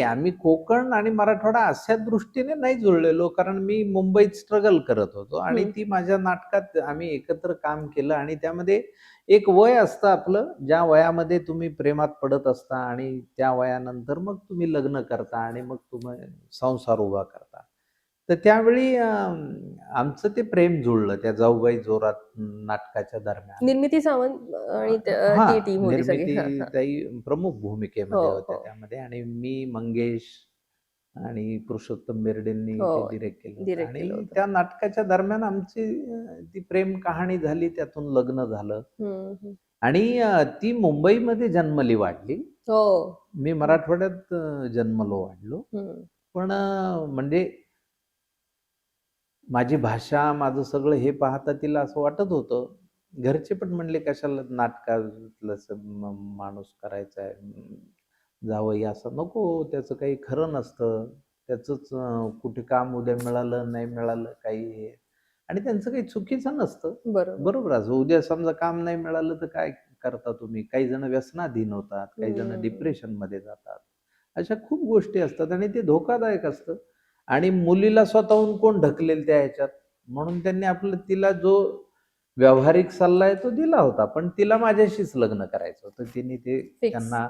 आम्ही कोकण आणि मराठवाडा अशा दृष्टीने नाही जुळलेलो, कारण मी मुंबईत स्ट्रगल करत होतो आणि ती माझ्या नाटकात आम्ही एकत्र काम केलं आणि त्यामध्ये एक वय असतं आपलं, ज्या वयामध्ये तुम्ही प्रेमात पडत असता आणि त्या वयानंतर मग तुम्ही लग्न करता आणि मग तुम्ही संसार उभा करता. तर त्यावेळी आमचं ते प्रेम जुळलं त्या जाऊबाई जोरात नाटकाच्या दरम्यान. निर्मिती सावंत आणि ती टीम होती सगळी. निर्मिती हां, हां. ताई प्रमुख हो, भूमिकेमध्ये होत्या हो. त्यामध्ये आणि मी, मंगेश आणि पुरुषोत्तम बेर्डेंनी हो, ते डिरेक्ट केलं होतं डिरेक्ट केलं आणि होतं. त्या नाटकाच्या दरम्यान आमची ती प्रेम कहाणी झाली, त्यातून लग्न झालं हं, हं. आणि ती मुंबईमध्ये जन्मली वाढली. हो. मी मराठवाड्यात जन्मलो वाढलो. हं. पण म्हणजे माझी भाषा, माझं सगळं हे पाहता तिला असं वाटत होतं. घरचे पण म्हणले, "कशाला नाटकातलं माणूस करायचा आहे. जावई असं नको, त्याचं काही खरं नसतं. त्याचंच कुठे काम उद्या मिळालं, नाही मिळालं काही हे." आणि त्यांचं काही चुकीचं नसतं. बरोबर. बरोबर असं उद्या समजा काम नाही मिळालं तर काय करता तुम्ही? काही जण व्यसनाधीन होतात, काही जण हं. डिप्रेशनमध्ये जातात. अशा खूप गोष्टी असतात आणि ते धोकादायक असतं. आणि मुलीला स्वतःहून कोण ढकलेल त्या ह्याच्यात? म्हणून त्यांनी तिला जो व्यावहारिक सल्ला आहे तो दिला होता. पण तिला माझ्याशीच लग्न करायचं होतं. तिने ते फिक्स. त्यांना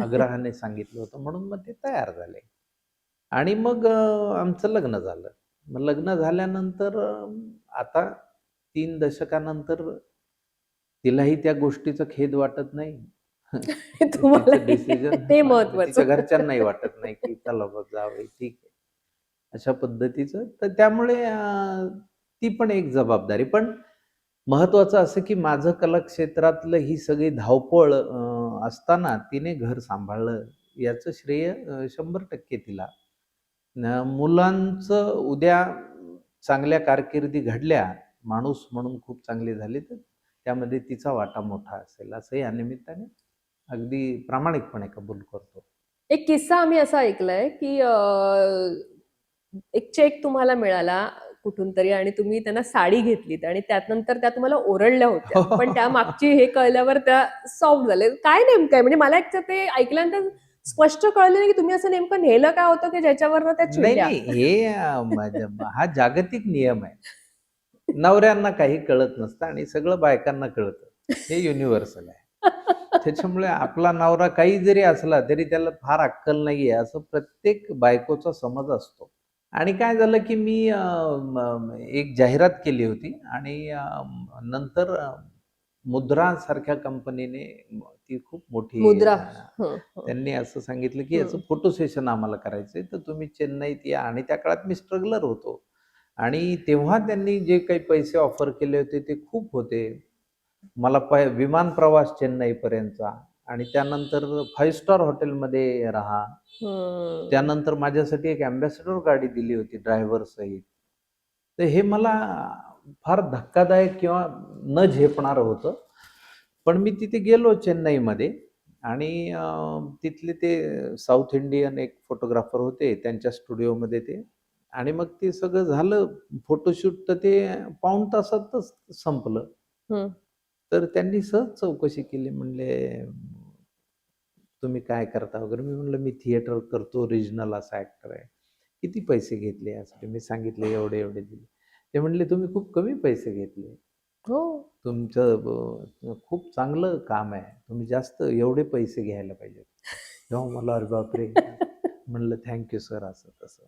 आग्रहाने सांगितलं होतं. म्हणून मग ते तयार झाले. आणि मग आमचं लग्न झालं. मग लग्न झाल्यानंतर आता 3 दशकानंतर तिलाही त्या गोष्टीचा खेद वाटत नाही. तुम्हाला तिचं डिसिजन ते तिच्या महत्वाचं. घरच्यांनाही वाटत नाही, की चला बा जावई ठीक आहे. अशा पद्धतीचं. तर त्यामुळे ती पण एक जबाबदारी. पण महत्वाचं असं, की माझं कलाक्षेत्रातलं ही सगळी धावपळ असताना तिने घर सांभाळलं याचं श्रेय 100% तिला. मुलांचं उद्या चांगल्या कारकिर्दी घडल्या, माणूस म्हणून खूप चांगली झाली, तर त्यामध्ये तिचा वाटा मोठा असेल, असं या निमित्ताने अगदी प्रामाणिकपणे कबूल करतो. एक किस्सा आम्ही असा ऐकलाय, की एक चेक तुम्हाला मिळाला कुठून तरी आणि तुम्ही त्यांना साडी घेतलीत आणि त्यानंतर त्या तुम्हाला ओरडल्या होत्या. पण त्या मागची हे कळल्यावर त्या सॉफ्ट झाले. काय नेमकं आहे? म्हणजे मला एक तर ते ऐकल्यानंतर स्पष्ट कळलं नाही, की तुम्ही असं नेमकं नेलं काय होतं, की ज्याच्यावरनं त्या नाही, चिडल्या? नाही. हे हा जागतिक नियम आहे. नवऱ्यांना काही कळत नसतं आणि सगळं बायकांना कळतं. हे युनिव्हर्सल आहे. त्याच्यामुळे आपला नवरा काही जरी असला, तरी त्याला फार अक्कल नाहीये, असं प्रत्येक बायकोचा समज असतो. आणि काय झालं, की मी एक जाहिरात केली होती आणि नंतर मुद्रा सारख्या कंपनीने ती खूप मोठी मुद्रा. हं, हं. त्यांनी असं सांगितलं, की याचं हं. फोटो सेशन आम्हाला करायचंय, तर तुम्ही चेन्नईत या आणि त्या काळात मी स्ट्रगलर होतो. आणि तेव्हा त्यांनी जे काही पैसे ऑफर केले होते ते खूप होते. मला विमान प्रवास चेन्नईपर्यंतचा आणि त्यानंतर 5 स्टार हॉटेलमध्ये राहा. हं. त्यानंतर माझ्यासाठी एक अँबॅसेडर गाडी दिली होती ड्रायव्हर सहित. तर हे मला फार धक्कादायक किंवा न झेपणारं होतं. पण मी तिथे गेलो चेन्नईमध्ये आणि तिथले ते साउथ इंडियन एक फोटोग्राफर होते त्यांच्या स्टुडिओमध्ये ते आणि मग ते सगळं झालं फोटोशूट तर ते पाऊण तासातच संपलं. हं. तर त्यांनी सहज चौकशी केली म्हणले, "तुम्ही काय करता वगैरे?" मी म्हणलं, "मी थिएटर करतो, रिजनल असा ॲक्टर आहे." "किती पैसे घेतले यासाठी?" मी सांगितले, "एवढे-एवढे दिले." ते म्हणले, "तुम्ही खूप कमी पैसे घेतले. हो. तुमचं खूप चांगलं काम आहे. तुम्ही जास्त एवढे पैसे घ्यायला पाहिजेत." तेव्हा मला अरे बापरे! म्हणलं, "थँक सर," असं तसं.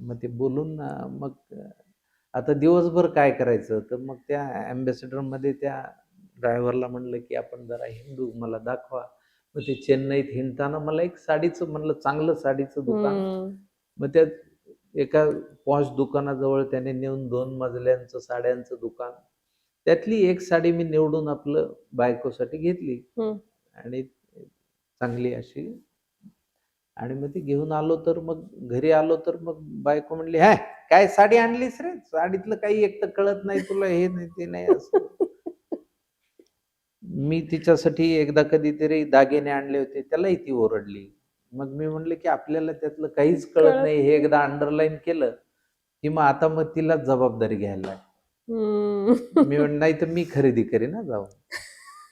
मग ते बोलून मग आता दिवसभर काय करायचं? तर मग त्या अँबॅसेडरमध्ये त्या ड्रायव्हरला म्हणलं, की "आपण जरा हिंडू, मला दाखवा." मग ते चेन्नईत हिंडताना मला एक साडीचं म्हणलं चांगलं साडीचं दुकान. हं. मग त्या एका पॉश दुकानाजवळ त्याने नेऊन 2 मजल्यांचं साड्यांचं दुकान. त्यातली एक साडी मी निवडून आपलं बायकोसाठी घेतली हं. आणि चांगली अशी आणि मग ती घेऊन आलो तर मग घरी आलो तर मग बायको म्हणली, "हॅ, काय साडी आणलीस रे? साडीतलं काही एक तर कळत नाही तुला, हे नाही, ते नाही." असं. मी तिच्यासाठी एकदा कधीतरी दागिने आणले होते, त्यालाही ती ओरडली. मग मी म्हटलं, की आपल्याला त्यातलं काहीच कळत कळत नाही, हे नाही. एकदा अंडरलाईन केलं, की मग आता मग तिलाच जबाबदारी घ्यायला लागली. हं. मी म्हणलं, "नाही तर मी खरेदी करीन हां जाऊन."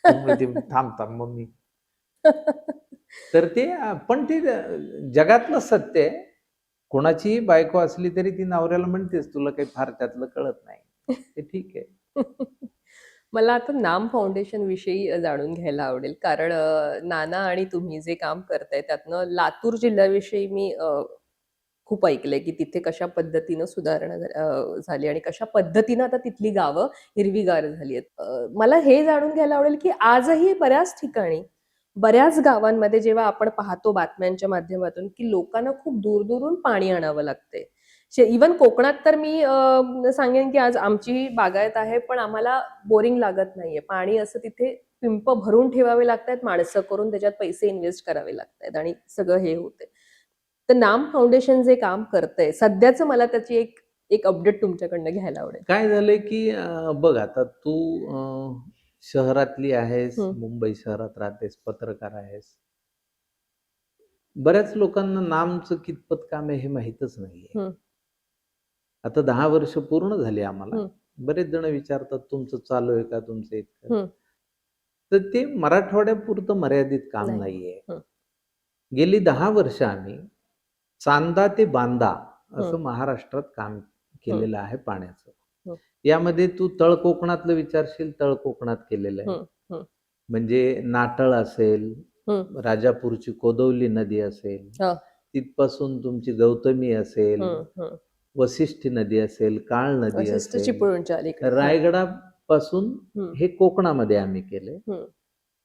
ती म्हणते, "थांब, थांब." मग मी तर ते पण ते जगातलं सत्य आहे. कोणाचीही बायको असली तरी ती नवऱ्याला म्हणतेच, तुला काही फार त्यातलं कळत नाही. ते ठीक आहे. मला आता नाम फाउंडेशन विषयी जाणून घ्यायला आवडेल, कारण नाना आणि तुम्ही जे काम करताय त्यातनं लातूर जिल्ह्याविषयी मी खूप ऐकलंय की तिथे कशा पद्धतीनं सुधारणा झाली आणि कशा पद्धतीनं आता तिथली गावं हिरवीगार झाली आहेत. मला हे जाणून घ्यायला आवडेल की आजही बऱ्याच ठिकाणी, बऱ्याच गावांमध्ये जेव्हा आपण पाहतो बातम्यांच्या माध्यमातून की लोकांना खूप दूर-दूरून पाणी आणावं लागतंय. इव्हन कोकणात तर मी सांगेन की आज आमची बागायत आहे, पण आम्हाला बोरिंग लागत नाहीये. पाणी असं तिथे पिंप भरून ठेवावे लागतायत, माणसं करून त्याच्यात पैसे इन्व्हेस्ट करावे लागतायत आणि सगळं हे होतंय. तर नाम फाउंडेशन जे काम करतंय सध्याचं, मला त्याची एक एक अपडेट तुमच्याकडनं घ्यायला आवडेल. काय झालंय की बघ आता तू शहरातली आहेस, मुंबई शहरात राहतेस, पत्रकार आहेस. बऱ्याच लोकांना नामचं कितपत काम आहे हे माहीतच नाहीये. आता 10 वर्ष पूर्ण झाली आम्हाला. बरेच जण विचारतात, तुमचं चालू आहे का, तुमचं इतकं? तर ते मराठवाड्यापुरतं मर्यादित काम नाहीये. गेली 10 वर्ष आम्ही चांदा ते बांदा असं महाराष्ट्रात काम केलेलं आहे पाण्याचं. यामध्ये तू तळ कोकणातलं विचारशील, तळ कोकणात केलेलं आहे. म्हणजे नाटळ असेल, राजापूरची कोदवली नदी असेल, तिथपासून तुमची गौतमी असेल, वसिष्ठी नदी असेल, काळ नदी असेल, रायगडापासून हे कोकणामध्ये आम्ही केले.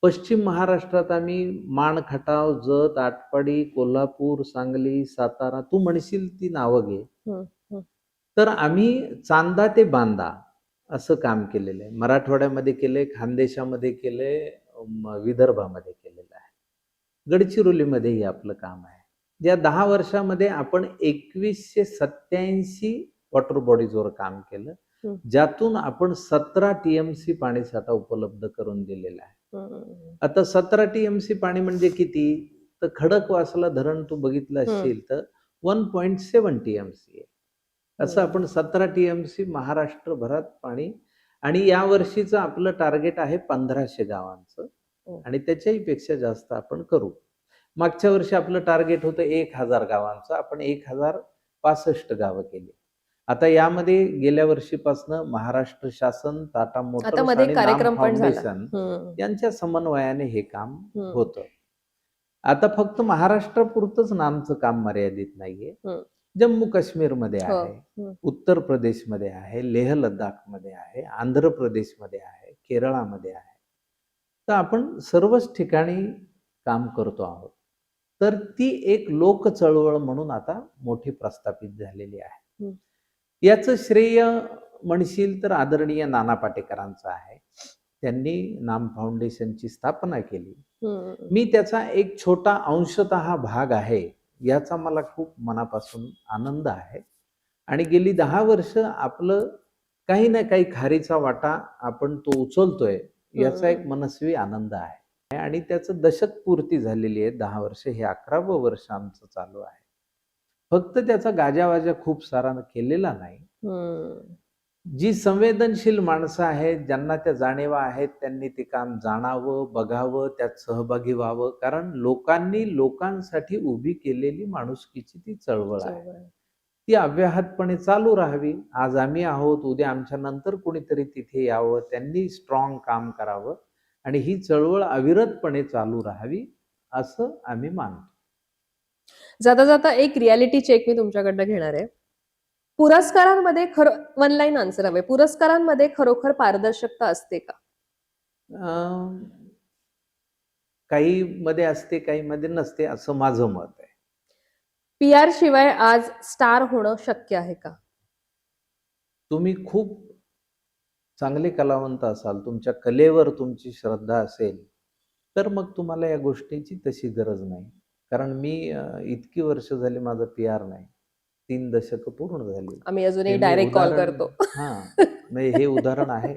पश्चिम महाराष्ट्रात आम्ही माण, खटाव, जत, आटपाडी, कोल्हापूर, सांगली, सातारा, तू म्हणशील ती नावं घे. तर आम्ही चांदा ते बांदा असं काम केलेलं आहे. मराठवाड्यामध्ये केलंय, खानदेशामध्ये केलंय, विदर्भामध्ये केलेलं आहे. गडचिरोलीमध्येही आपलं काम आहे. या 10 वर्षामध्ये आपण 2187 वॉटर बॉडीजवर काम केलं, ज्यातून आपण 17 TMC पाणीसाठा उपलब्ध करून दिलेला आहे. आता 17 TMC पाणी म्हणजे किती? तर खडकवासला धरण तू बघितलं असशील तर 1.7 TMC आहे. असं आपण 17 TMC महाराष्ट्रभरात पाणी, आणि या वर्षीचं आपलं टार्गेट आहे 1500 गावांचं, आणि त्याच्याही पेक्षा जास्त आपण करू. मागच्या वर्षी आपलं टार्गेट होतं 1000 गावांचं, आपण 1065 गावं केली. आता यामध्ये गेल्या वर्षीपासून महाराष्ट्र शासन, टाटा मोटर्स आणि नाम फाउंडेशन यांच्या समन्वयाने हे काम होतं. आता फक्त महाराष्ट्रापुरतंच नामचं काम मर्यादित नाहीये. जम्मू काश्मीरमध्ये आहे, उत्तर प्रदेशमध्ये आहे, लेह लडाखमध्ये आहे, आंध्र प्रदेशमध्ये आहे, केरळामध्ये आहे. तर आपण सर्वच ठिकाणी काम करतो आहोत. तर ती एक लोक चळवळ म्हणून आता मोठी प्रस्थापित झालेली आहे. याचं श्रेय म्हणशील तर आदरणीय नाना पाटेकरांचं आहे. त्यांनी नाम फाउंडेशनची स्थापना केली. मी त्याचा एक छोटा अंशतः भाग आहे, याचा मला खूप मनापासून आनंद आहे. आणि गेली 10 वर्ष आपलं काही ना काही खारीचा वाटा आपण तो उचलतोय, याचा एक मनस्वी आनंद आहे. आणि त्याचं दशक पूर्ती झालेली आहे. 10 वर्ष, हे 11वं वर्ष आमचं चालू आहे. फक्त त्याचा गाजावाजा खूप सारा केलेला नाही. जी संवेदनशील माणसं आहेत, ज्यांना त्या जाणीवा आहेत, त्यांनी ते काम जाणावं, बघावं, त्यात सहभागी व्हावं. कारण लोकांनी लोकांसाठी उभी केलेली माणुसकीची ती चळवळ आहे. ती अव्याहतपणे चालू राहावी. आज आम्ही आहोत, उद्या आमच्या नंतर कोणीतरी तिथे यावं, त्यांनी स्ट्रॉंग काम करावं, आणि ही चळवळ अविरतपणे चालू राहावी, असं आम्ही मानतो. जाता जाता एक रियालिटी चेक मी तुमच्याकडनं घेणार आहे. पुरस्कारांमध्ये वन लाईन आन्सर हवे. पुरस्कारांमध्ये खरोखर पारदर्शकता असते का? काही मध्ये असते, काही मध्ये नसते, असं माझं मत आहे. PR शिवाय आज स्टार होणं शक्य आहे का? तुम्ही खूप चांगले कलावंत असाल, तुमच्या कलेवर तुमची श्रद्धा असेल, तर मग तुम्हाला या गोष्टीची तशी गरज नाही. कारण मी इतकी वर्ष झाली माझं PR नाही, 3 दशक पूर्ण झाली. आम्ही अजूनही डायरेक्ट कॉल करतो. म्हणजे हे उदाहरण आहे.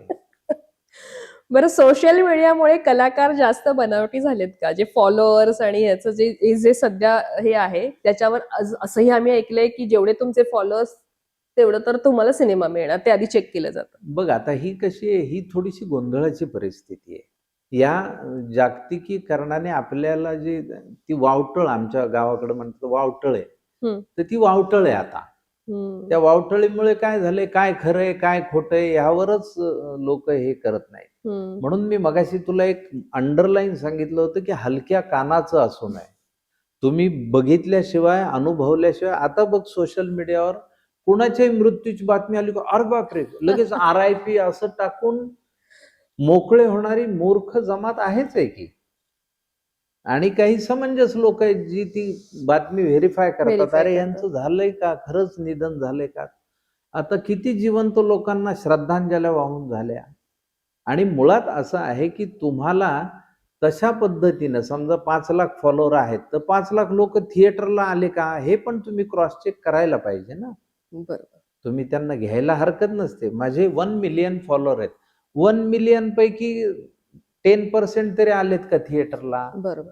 बरं, सोशल मीडियामुळे कलाकार जास्त बनावटी झालेत का? जे फॉलोअर्स आणि याचं जे सध्या हे आहे त्याच्यावर असंही आम्ही ऐकलंय की जेवढे तुमचे फॉलोअर्स तेवढं तर तुम्हाला सिनेमा मिळणार, ते आधी चेक केलं जातं. बघ आता ही कशी आहे, ही थोडीशी गोंधळाची परिस्थिती आहे. या जागतिकीकरणाने आपल्याला जी ती वावटळ, आमच्या गावाकडे म्हणतात वावटळ आहे, हम्म. तर ती वावटळ आहे आता. हम्म. त्या वावटळीमुळे काय झालंय, काय खरंय काय खोटंय यावरच लोक हे करत नाहीत. हम्म. म्हणून मी मगाशी तुला एक अंडरलाईन सांगितलं होतं की हलक्या कानाचं असू नये. तुम्ही बघितल्याशिवाय, अनुभवल्याशिवाय, आता बघ सोशल मीडियावर कुणाच्याही मृत्यूची बातमी आली का अरे बापरे, लगेच RIP असं टाकून मोकळे होणारी मूर्ख जमात आहेच आहे की. आणि काही समंजस लोक आहेत जी ती बातमी व्हेरीफाय करतात, Verify अरे करतात. यांचं झालंय का, खरंच निधन झालंय का. आता किती जिवंत लोकांना श्रद्धांजल्या वाहून झाल्या. आणि मुळात असं आहे की तुम्हाला तशा पद्धतीनं समजा 5 लाख फॉलोअर आहेत, तर 5 लाख लोक थिएटरला आले का हे पण तुम्ही क्रॉस चेक करायला पाहिजे ना. बरोबर. तुम्ही त्यांना घ्यायला हरकत नसते. माझे 1 मिलियन फॉलोअर आहेत. 1 मिलियन पैकी 10% तरी आलेत का थिएटरला? बरोबर.